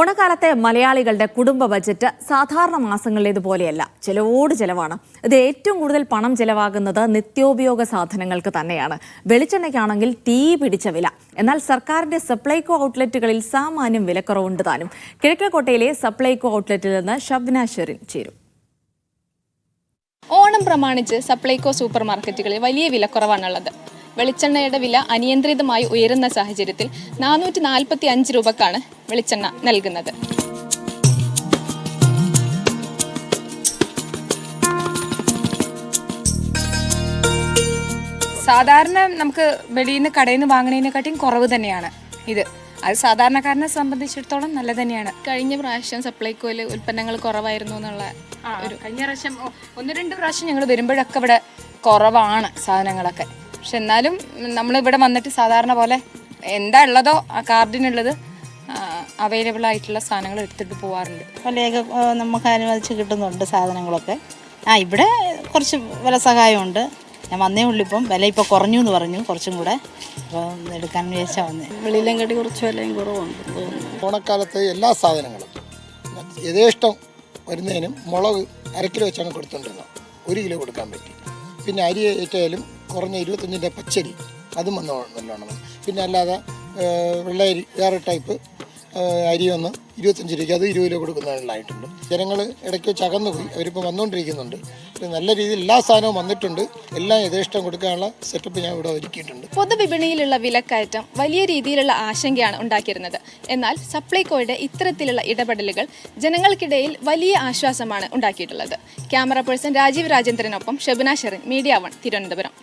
ഓണക്കാലത്തെ മലയാളികളുടെ കുടുംബ ബജറ്റ് സാധാരണ മാസങ്ങളിലേതുപോലെയല്ല. ചിലവോട് ചിലവാണ്. ഇത് ഏറ്റവും കൂടുതൽ പണം ചിലവാകുന്നത് നിത്യോപയോഗ സാധനങ്ങൾക്ക് തന്നെയാണ്. വെളിച്ചെണ്ണയ്ക്കാണെങ്കിൽ തീ പിടിച്ച വില. എന്നാൽ സർക്കാരിന്റെ സപ്ലൈകോ ഔട്ട്ലെറ്റുകളിൽ സാമാന്യം വിലക്കുറവുണ്ട് താനും. കിഴക്കേക്കോട്ടയിലെ സപ്ലൈകോ ഔട്ട്ലെറ്റിൽ നിന്ന് ഷബ്ന ഷെറിൻ ചേരും. ഓണം പ്രമാണിച്ച് സപ്ലൈകോ സൂപ്പർ മാർക്കറ്റുകളിൽ വലിയ വിലക്കുറവാണുള്ളത്. വെളിച്ചെണ്ണയുടെ വില അനിയന്ത്രിതമായി ഉയരുന്ന സാഹചര്യത്തിൽ 445 രൂപക്കാണ് വെളിച്ചെണ്ണ നൽകുന്നത്. സാധാരണ നമുക്ക് വെളിയിൽ നിന്ന് കടയിൽ നിന്ന് വാങ്ങുന്നതിനെക്കാട്ടിയും കുറവ് തന്നെയാണ് ഇത്. അത് സാധാരണക്കാരനെ സംബന്ധിച്ചിടത്തോളം നല്ല തന്നെയാണ്. കഴിഞ്ഞ പ്രാവശ്യം സപ്ലൈകോയിൽ ഉൽപ്പന്നങ്ങൾ കുറവായിരുന്നു എന്നുള്ള കഴിഞ്ഞ പ്രാവശ്യം 1-2 പ്രാവശ്യം ഞങ്ങൾ വരുമ്പോഴൊക്കെ ഇവിടെ കുറവാണ് സാധനങ്ങളൊക്കെ. പക്ഷെ എന്നാലും നമ്മളിവിടെ വന്നിട്ട് സാധാരണ പോലെ എന്താ ഉള്ളതോ ആ കാർഡിനുള്ളത് അവൈലബിൾ ആയിട്ടുള്ള സാധനങ്ങൾ എടുത്തിട്ട് പോകാറുണ്ട്. വിലയൊക്കെ നമുക്ക് അനുവദിച്ച് കിട്ടുന്നുണ്ട് സാധനങ്ങളൊക്കെ. ഇവിടെ കുറച്ച് വില സഹായമുണ്ട്. ഞാൻ വന്നേ ഉള്ളൂ. ഇപ്പം വില ഇപ്പോൾ കുറഞ്ഞു എന്ന് പറഞ്ഞു, കുറച്ചും കൂടെ. അപ്പോൾ എടുക്കാൻ വിചാരിച്ചാൽ വന്നേ. വെളിയിലും കണ്ടി കുറച്ച് വിലയും കുറവുണ്ട്. ഓണക്കാലത്ത് എല്ലാ സാധനങ്ങളും യഥേഷ്ടം വരുന്നതിനും മുളക് 1/2 കിലോ വെച്ചാണ് കൊടുത്തുകൊണ്ടിരുന്നത്. 1 കിലോ കൊടുക്കാൻ പറ്റി. പിന്നെ അരി ഏറ്റായാലും കുറഞ്ഞ 25-ൻ്റെ പച്ചരി അതും നല്ലോണം. പിന്നെ അല്ലാതെ വെള്ളയരി വേറെ ടൈപ്പ് അരി വന്ന് 25 രൂപയ്ക്ക് അത് 20 കിലോ കൊടുക്കുന്നതായിട്ടുണ്ട്. ജനങ്ങൾ ഇടയ്ക്ക് വെച്ച് അകന്നുപോയി. അവരിപ്പോൾ വന്നുകൊണ്ടിരിക്കുന്നുണ്ട്. നല്ല രീതിയിൽ എല്ലാ സാധനവും വന്നിട്ടുണ്ട്. എല്ലാം യഥേഷ്ടം കൊടുക്കാനുള്ള സെറ്റപ്പ് ഞാൻ ഇവിടെ ഒരുക്കിയിട്ടുണ്ട്. പൊതുവിപണിയിലുള്ള വിലക്കയറ്റം വലിയ രീതിയിലുള്ള ആശങ്കയാണ് ഉണ്ടാക്കിയിരുന്നത്. എന്നാൽ സപ്ലൈകോയുടെ ഇത്തരത്തിലുള്ള ഇടപെടലുകൾ ജനങ്ങൾക്കിടയിൽ വലിയ ആശ്വാസമാണ് ഉണ്ടാക്കിയിട്ടുള്ളത്. ക്യാമറ പേഴ്സൺ രാജീവ് രാജേന്ദ്രനൊപ്പം ഷബ്ന ഷെറിൻ, മീഡിയ 1, തിരുവനന്തപുരം.